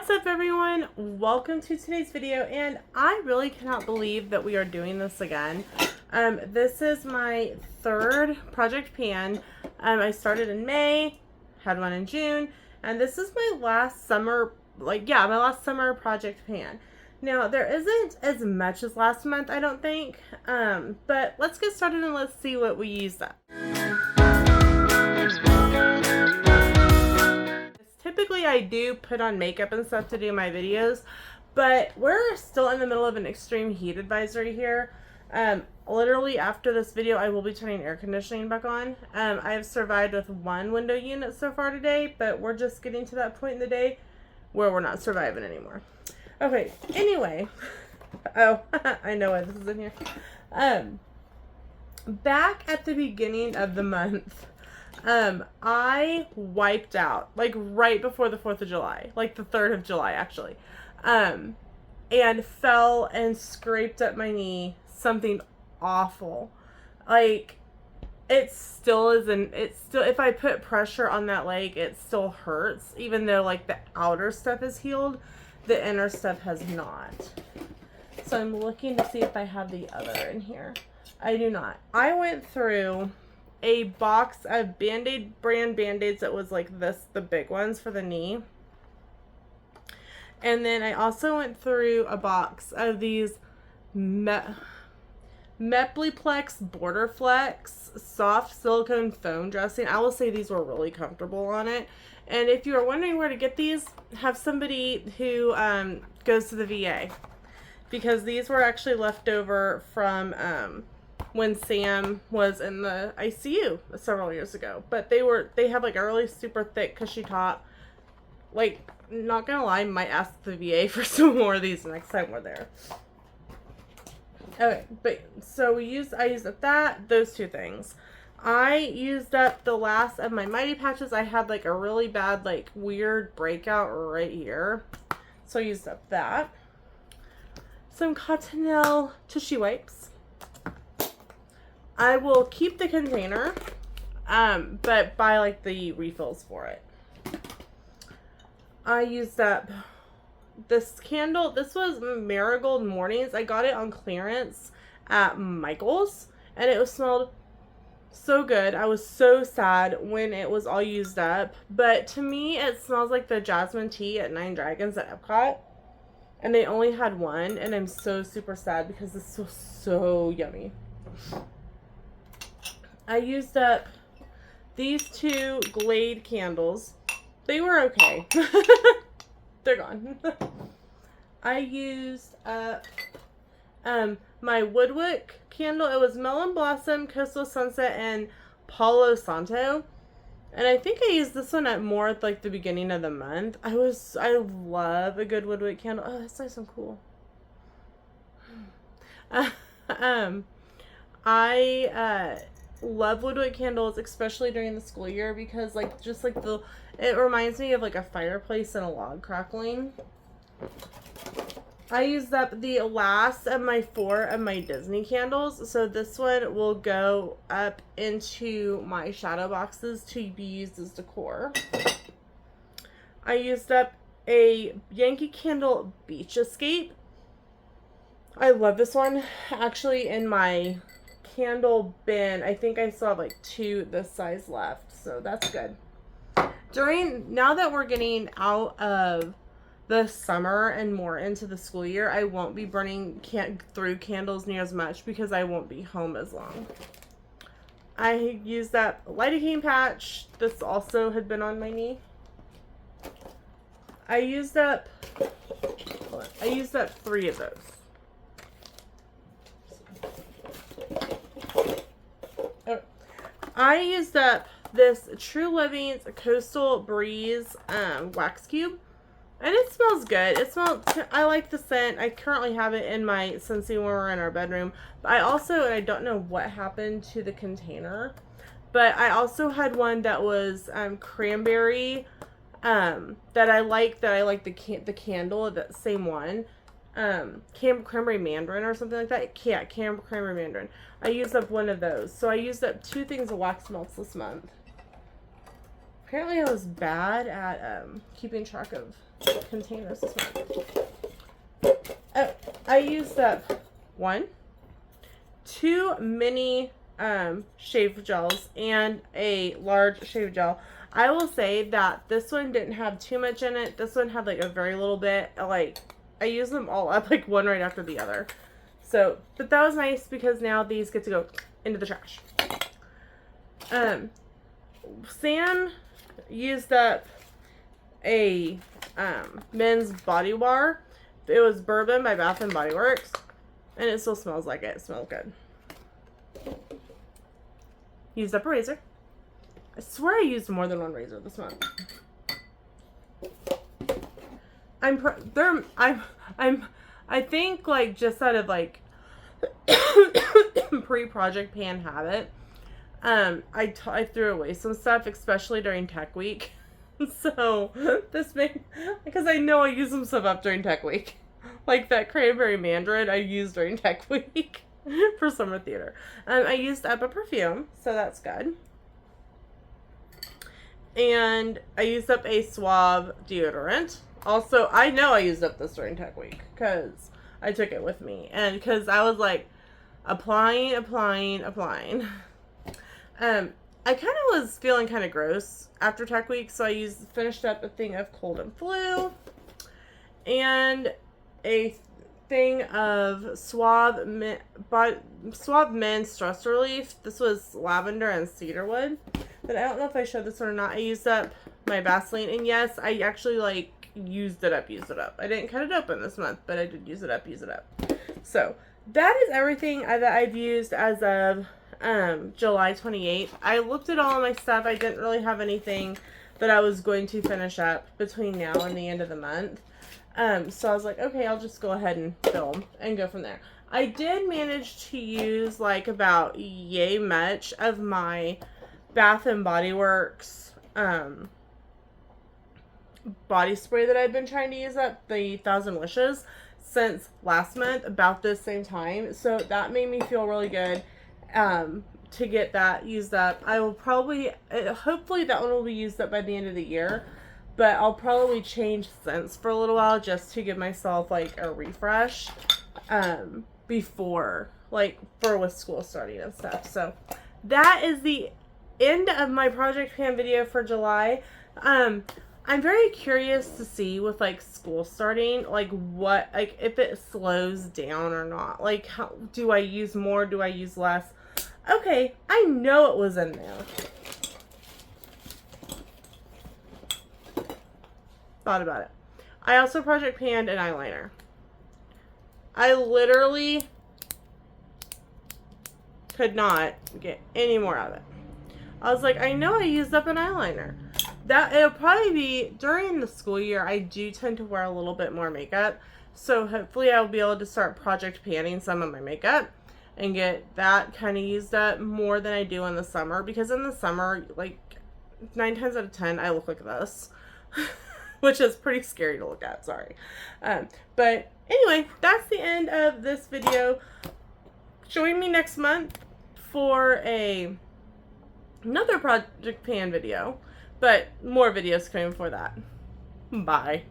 What's up everyone? Welcome to today's video, and I really cannot believe that we are doing this again. This is my third project pan. I started in May, had one in June, and this is my last summer, my last summer project pan. Now, there isn't as much as last month, I don't think, but let's get started and let's see what we used up. Typically, I do put on makeup and stuff to do my videos, but we're still in the middle of an extreme heat advisory here. Literally after this video, I will be turning air conditioning back on. I have survived with one window unit so far today, but we're just getting to that point in the day where we're not surviving anymore. Okay, anyway. Oh, I know why this is in here. Back at the beginning of the month, I wiped out, like, right before the 4th of July, like the 3rd of July, actually, and fell and scraped up my knee, something awful. Like, it still isn't, if I put pressure on that leg, it still hurts, even though, like, the outer stuff is healed, the inner stuff has not. So I'm looking to see if I have the other in here. I do not. I went through a box of Band-Aid brand Band-Aids that was like this, the big ones for the knee. And then I also went through a box of these Mepliplex Border Flex soft silicone foam dressing. I will say these were really comfortable on it. And if you are wondering where to get these, have somebody who goes to the VA, because these were actually left over from when Sam was in the ICU several years ago. But they have like a really super thick cushy top. Like, not gonna lie, might ask the VA for some more of these next time we're there. Okay, but so I used up those two things. I used up the last of my Mighty Patches. I had like a really bad, like, weird breakout right here. So I used up that. Some Cottonelle tissue wipes. I will keep the container, but buy like the refills for it. I used up this candle. This was Marigold Mornings. I got it on clearance at Michael's, and it smelled so good. I was so sad when it was all used up, but to me it smells like the jasmine tea at Nine Dragons at Epcot, and they only had one, and I'm so super sad because this was so yummy. I used up these two Glade candles. They were okay. They're gone. I used up my Woodwick candle. It was Melon Blossom, Coastal Sunset, and Palo Santo. And I think I used this one more at like the beginning of the month. I love a good Woodwick candle. Oh, that's nice and cool. I love Woodwick candles, especially during the school year, because like it reminds me of like a fireplace and a log crackling. I used up the last of my 4 of my Disney candles, so this one will go up into my shadow boxes to be used as decor. I used up a Yankee Candle Beach Escape. I love this one. Actually, in my candle bin, I think I still have like 2 this size left, so that's good. Now that we're getting out of the summer and more into the school year, I won't be burning through candles near as much because I won't be home as long. I used that lidocaine patch. This also had been on my knee. I used up 3 of those. I used up this True Living's Coastal Breeze wax cube, and it smells good. I like the scent. I currently have it in my Scentsy warmer in our bedroom. But I don't know what happened to the container, but I also had one that was cranberry that I like the candle, that same one. Cranberry Mandarin or something like that. Yeah, Cranberry Mandarin. I used up one of those. So I used up 2 things of wax melts this month. Apparently I was bad at keeping track of containers this month. Oh, I used up 2 mini shave gels and a large shave gel. I will say that this one didn't have too much in it. This one had like a very little bit. Like, I used them all up, like one right after the other. So, but that was nice because now these get to go into the trash. Sam used up a men's body wash. It was Bourbon by Bath and Body Works, and it still smells like it. It smells good. Used up a razor. I swear I used more than one razor this month. I think like just out of like pre-project pan habit, I threw away some stuff, especially during Tech Week. So this made, because I know I use some stuff up during Tech Week, like that cranberry mandarin I used during Tech Week for summer theater. I used up a perfume, so that's good. And I used up a Suave deodorant. Also, I know I used up this during Tech Week because I took it with me, and because I was like applying. I kind of was feeling kind of gross after Tech Week, so I finished up a thing of Cold and Flu and a thing of Suave Men's Stress Relief. This was lavender and cedarwood, but I don't know if I showed this one or not. I used up my Vaseline, and yes, I actually like used it up. I didn't cut it open this month, but I did use it up. So that is everything that I've used as of July 28th. I looked at all of my stuff. I didn't really have anything that I was going to finish up between now and the end of the month. So I was like, okay, I'll just go ahead and film and go from there. I did manage to use like about yay much of my Bath and Body Works body spray that I've been trying to use up, the 1,000 Wishes, since last month about this same time. So that made me feel really good to get that used up. I will probably, hopefully that one will be used up by the end of the year, but I'll probably change scents for a little while just to give myself like a refresh before, like, for with school starting and stuff. So that is the end of my Project Pan video for July. I'm very curious to see with like school starting, like what, like if it slows down or not. Like, how do I use more? Do I use less? Okay, I know it was in there. Thought about it. I also Project Panned an eyeliner. I literally could not get any more of it. I was like, I know I used up an eyeliner. It'll probably be during the school year. I do tend to wear a little bit more makeup, so hopefully I'll be able to start Project Panning some of my makeup and get that kind of used up more than I do in the summer, because in the summer, like 9 times out of 10 I look like this which is pretty scary to look at, sorry. But anyway, that's the end of this video. Join me next month for another Project Pan video. But more videos coming for that. Bye.